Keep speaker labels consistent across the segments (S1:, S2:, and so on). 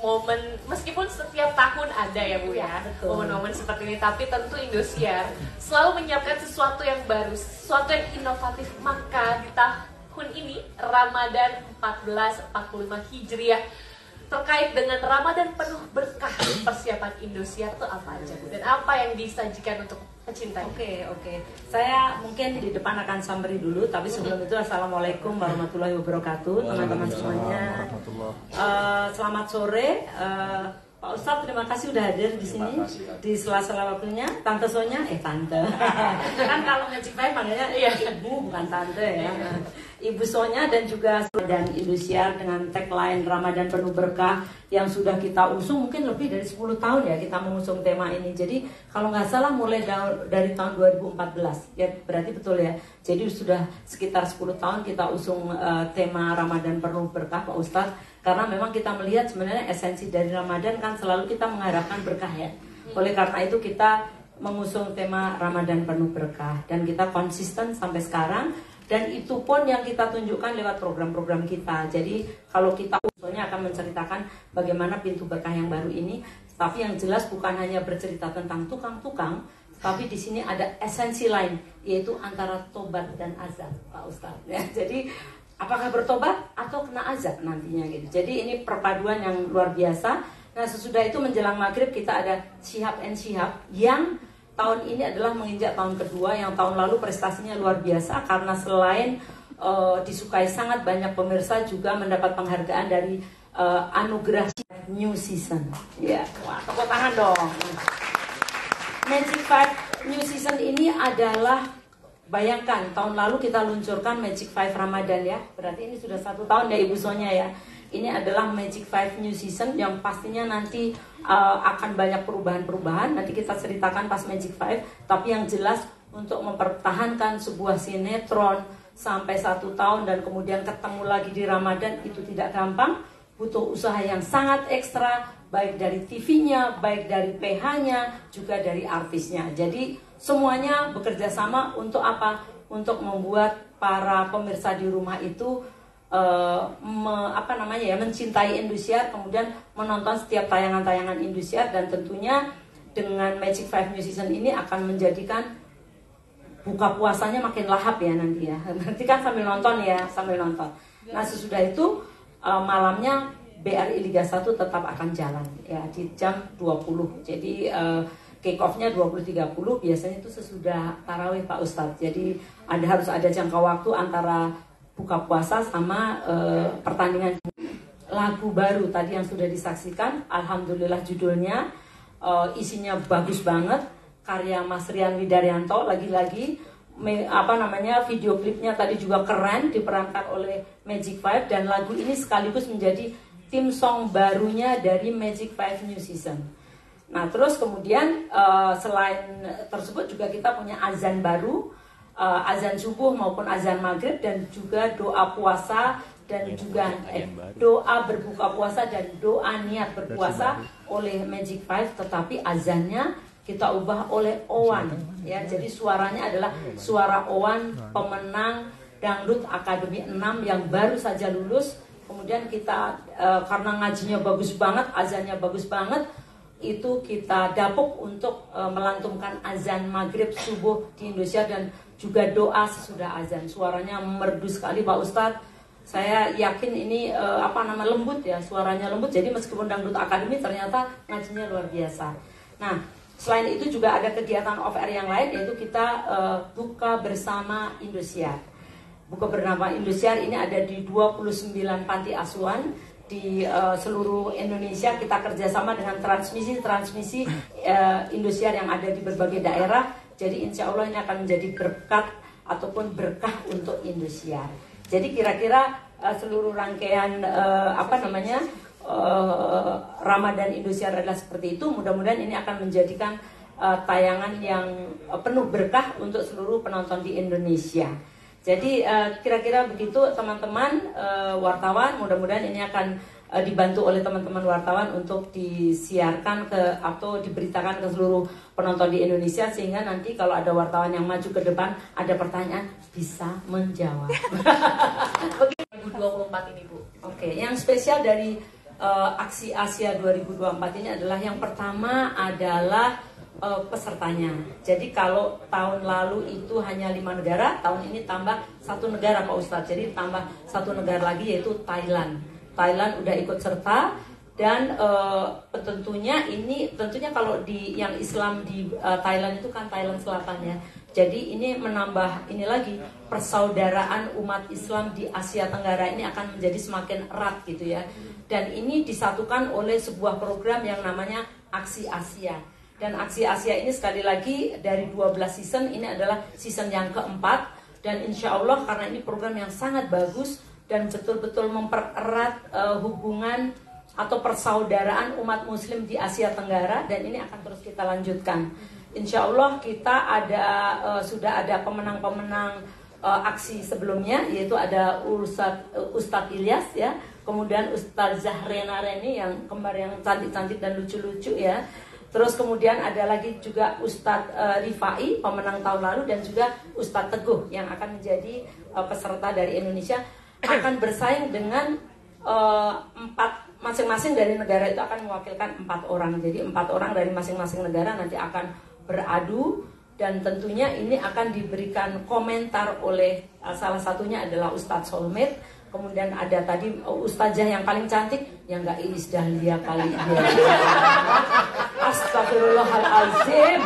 S1: momen, meskipun setiap tahun ada ya Bu ya, momen-momen seperti ini, tapi tentu Indosiar selalu menyiapkan sesuatu yang baru, sesuatu yang inovatif. Maka di tahun ini Ramadan 1445 Hijriah, terkait dengan Ramadan penuh berkah, persiapan Indosiar itu apa aja Bu? Dan apa yang disajikan untuk pecinta?
S2: Oke. Saya mungkin di depan akan summary dulu, tapi sebelum itu Assalamualaikum warahmatullahi wabarakatuh teman-teman semuanya. Selamat sore. Pak Ustadz, terima kasih udah hadir di sini di sela-sela waktunya. Tante Sonya, tante. Kan kalau Magic Five panggilnya ibu, bukan tante ya. Ibu Sonya dan juga dan Indosiar dengan tagline Ramadan penuh berkah yang sudah kita usung mungkin lebih dari 10 tahun ya kita mengusung tema ini. Jadi kalau nggak salah mulai dari tahun 2014 ya, berarti betul ya. Jadi sudah sekitar 10 tahun kita usung tema Ramadan penuh berkah Pak Ustadz. Karena memang kita melihat sebenarnya esensi dari Ramadan kan selalu kita mengharapkan berkah ya. Oleh karena itu kita mengusung tema Ramadan penuh berkah dan kita konsisten sampai sekarang, dan itu pun yang kita tunjukkan lewat program-program kita. Jadi kalau kita usulnya akan menceritakan bagaimana pintu berkah yang baru ini, tapi yang jelas bukan hanya bercerita tentang tukang-tukang, tapi di sini ada esensi lain, yaitu antara tobat dan azab Pak Ustadz ya. Jadi apakah bertobat atau kena azab nantinya gitu. Jadi ini perpaduan yang luar biasa. Nah sesudah itu menjelang maghrib kita ada Shihab and Shihab yang tahun ini adalah menginjak tahun kedua. Yang tahun lalu prestasinya luar biasa karena selain disukai sangat banyak pemirsa, juga mendapat penghargaan dari anugerah New Season. Ya, wah tepuk tangan dong. Magic Five New Season ini adalah, bayangkan tahun lalu kita luncurkan Magic Five Ramadan ya. Berarti ini sudah 1 tahun ya Ibu Sonya ya. Ini adalah Magic Five New Season yang pastinya nanti akan banyak perubahan-perubahan. Nanti kita ceritakan pas Magic Five. Tapi yang jelas untuk mempertahankan sebuah sinetron sampai 1 tahun dan kemudian ketemu lagi di Ramadan itu tidak gampang. Butuh usaha yang sangat ekstra, baik dari TV-nya, baik dari PH-nya, juga dari artisnya. Jadi semuanya bekerja sama untuk apa? Untuk membuat para pemirsa di rumah itu mencintai Indosiar, kemudian menonton setiap tayangan-tayangan Indosiar, dan tentunya dengan Magic Five New Season ini akan menjadikan buka puasanya makin lahap ya nanti ya. Nanti kan sambil nonton ya, sambil nonton. Nah sesudah itu malamnya BRI Liga 1 tetap akan jalan ya di jam 20. Jadi kick off-nya 20.30, biasanya itu sesudah tarawih Pak Ustadz. Jadi harus ada jangka waktu antara buka puasa sama pertandingan. Lagu baru tadi yang sudah disaksikan, alhamdulillah judulnya isinya bagus banget, karya Mas Rian Widaryanto. Lagi-lagi video klipnya tadi juga keren, diperankan oleh Magic Five, dan lagu ini sekaligus menjadi theme song barunya dari Magic Five New Season. Nah terus kemudian selain tersebut juga kita punya azan baru, azan subuh maupun azan maghrib, dan juga doa puasa dan juga doa berbuka puasa dan doa niat berpuasa oleh Magic Five, tetapi azannya kita ubah oleh Owan ya. Jadi suaranya adalah suara Owan, pemenang Dangdut Akademi 6 yang baru saja lulus. Kemudian kita karena ngajinya bagus banget, azannya bagus banget, itu kita dapuk untuk melantunkan azan maghrib subuh di Indonesia dan juga doa sesudah azan. Suaranya merdu sekali Pak Ustadz. Saya yakin ini lembut ya, suaranya lembut. Jadi meskipun Dangdut Akademi ternyata ngajinya luar biasa. Nah selain itu juga ada kegiatan off air yang lain, yaitu kita buka bersama Indosiar. Buka bernama Indosiar ini ada di 29 panti asuhan di seluruh Indonesia. Kita kerjasama dengan transmisi Indosiar yang ada di berbagai daerah. Jadi insya Allah ini akan menjadi berkat ataupun berkah untuk Indosiar. Jadi kira-kira seluruh rangkaian Ramadan Indosiar adalah seperti itu. Mudah-mudahan ini akan menjadikan tayangan yang penuh berkah untuk seluruh penonton di Indonesia. Jadi kira-kira begitu teman-teman wartawan. Mudah-mudahan ini akan dibantu oleh teman-teman wartawan untuk disiarkan atau diberitakan ke seluruh penonton di Indonesia, sehingga nanti kalau ada wartawan yang maju ke depan ada pertanyaan bisa menjawab.
S1: 2024 ini Bu.
S2: Oke, yang spesial dari Aksi Asia 2024 ini adalah yang pertama adalah pesertanya. Jadi kalau tahun lalu itu hanya 5 negara, tahun ini tambah 1 negara Pak Ustadz. Jadi tambah 1 negara lagi yaitu Thailand. Thailand udah ikut serta dan tentunya kalau di yang Islam di Thailand itu kan Thailand Selatan ya. Jadi ini menambah ini lagi persaudaraan umat Islam di Asia Tenggara ini akan menjadi semakin erat gitu ya. Dan ini disatukan oleh sebuah program yang namanya Aksi Asia. Dan Aksi Asia ini sekali lagi dari 12 season ini adalah season yang keempat. Dan insya Allah karena ini program yang sangat bagus dan betul-betul mempererat hubungan atau persaudaraan umat Muslim di Asia Tenggara, dan ini akan terus kita lanjutkan. Insya Allah kita sudah ada pemenang-pemenang aksi sebelumnya, yaitu ada Ustadz Ilyas ya, kemudian Ustazah Rena Reni yang kembar yang cantik-cantik dan lucu-lucu ya. Terus kemudian ada lagi juga Ustadz Rifai pemenang tahun lalu, dan juga Ustadz Teguh yang akan menjadi peserta dari Indonesia, akan bersaing dengan 4 masing-masing dari negara itu akan mewakilkan 4 orang. Jadi 4 orang dari masing-masing negara nanti akan beradu, dan tentunya ini akan diberikan komentar oleh salah satunya adalah Ustadz Solmed. Kemudian ada tadi Ustazah yang paling cantik, yang gak Iis Dahlia kali ini. Astagfirullahaladzim.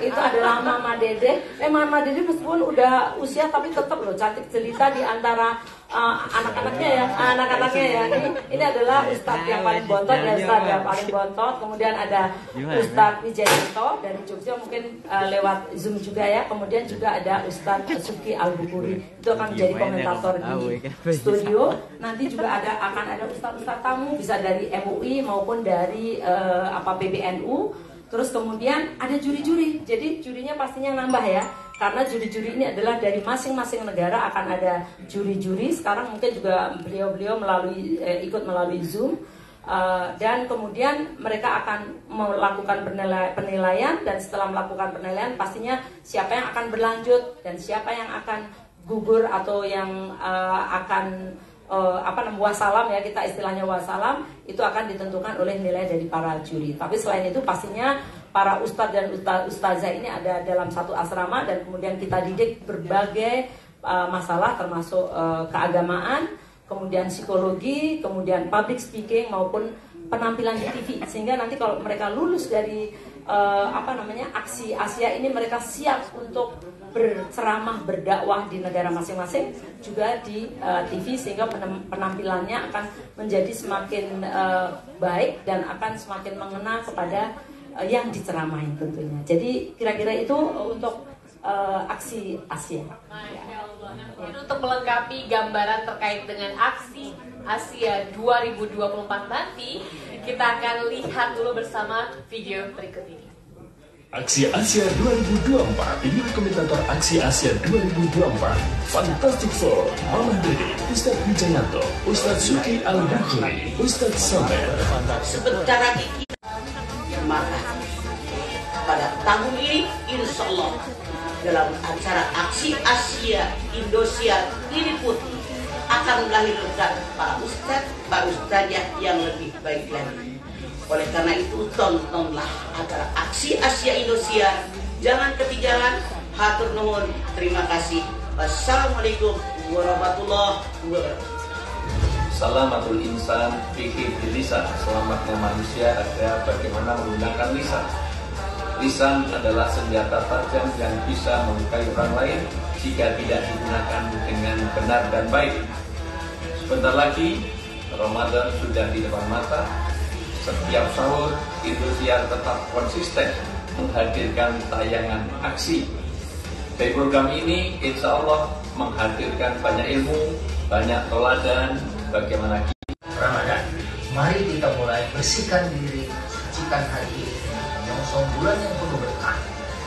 S2: Itu adalah Mama Dede. Mama Dede meskipun udah usia tapi tetap loh cantik jelita di antara anak-anaknya ya. Ini adalah Ustadz yang paling bontot ya, Ustadz yang paling bontot. Kemudian ada Ustadz Wijayanto dari Jogja, mungkin lewat Zoom juga ya. Kemudian juga ada Ustadz Suki Al-Bukuri, itu akan menjadi komentator di studio. Nanti juga akan ada ustadz-ustadz tamu, bisa dari MUI maupun dari PBNU. Terus kemudian ada juri-juri. Jadi jurinya pastinya nambah ya, karena juri-juri ini adalah dari masing-masing negara akan ada juri-juri. Sekarang mungkin juga beliau-beliau ikut melalui Zoom. Dan kemudian mereka akan melakukan penilaian, dan setelah melakukan penilaian pastinya siapa yang akan berlanjut dan siapa yang akan gugur atau yang akan wassalam ya, kita istilahnya wassalam, itu akan ditentukan oleh nilai dari para juri. Tapi selain itu pastinya para ustadz dan ustazah ini ada dalam satu asrama, dan kemudian kita didik berbagai masalah termasuk keagamaan, kemudian psikologi, kemudian public speaking maupun penampilan di TV, sehingga nanti kalau mereka lulus dari Aksi Asia ini, mereka siap untuk berceramah, berdakwah di negara masing-masing, juga di TV, sehingga penampilannya akan menjadi semakin baik dan akan semakin mengena kepada yang diceramahin tentunya. Jadi kira-kira itu untuk Aksi Asia.
S1: Untuk melengkapi gambaran terkait dengan Aksi Asia 2024 nanti, kita akan lihat dulu bersama video berikut ini.
S3: Aksi Asia 2024, ini komentator Aksi Asia 2024, Fantastic Four, Mama Dede, Ustadz Wijayanto, Ustadz Suki Al-Bukhari, Ustadz Samer.
S4: Sebentar lagi kita maka pada tahun ini insya Allah dalam acara Aksi Asia Indosiar ini pun akan melahirkan Pak Ustadz, Pak Ustadzah yang lebih baik lagi. Oleh karena itu tontonlah acara Aksi Asia Indosiar, jangan ketinggalan. Hatur nuhun, terima kasih. Wassalamualaikum warahmatullahi wabarakatuh.
S5: Salamatul insan fikih lisan. Selamatnya manusia ada bagaimana menggunakan lisan. Lisan adalah senjata tajam yang bisa melukai orang lain jika tidak digunakan dengan benar dan baik. Sebentar lagi Ramadan sudah di depan mata. Setiap sahur Indosiar tetap konsisten menghadirkan tayangan aksi. Dari program ini insya Allah menghadirkan banyak ilmu, banyak teladan bagaimana
S6: Ramadan. Mari kita mulai bersihkan diri, sucikan hati, menyongsong bulan yang penuh berkah.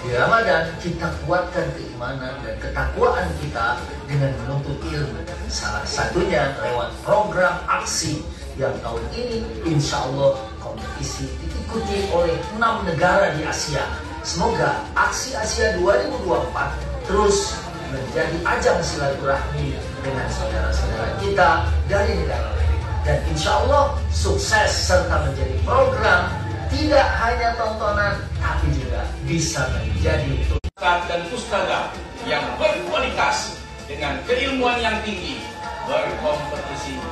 S6: Di Ramadan kita kuatkan keimanan dan ketakwaan kita dengan menuntut ilmu. Salah satunya lewat program aksi yang tahun ini insya Allah kompetisi diikuti oleh 6 negara di Asia. Semoga Aksi Asia 2024 terus menjadi ajang silaturahmi dengan saudara-saudara kita dari negara lain. dan insya Allah sukses serta menjadi program tidak hanya tontonan tapi juga bisa menjadi
S7: dan ustadzah yang berkualitas dengan keilmuan yang tinggi berkompetisi.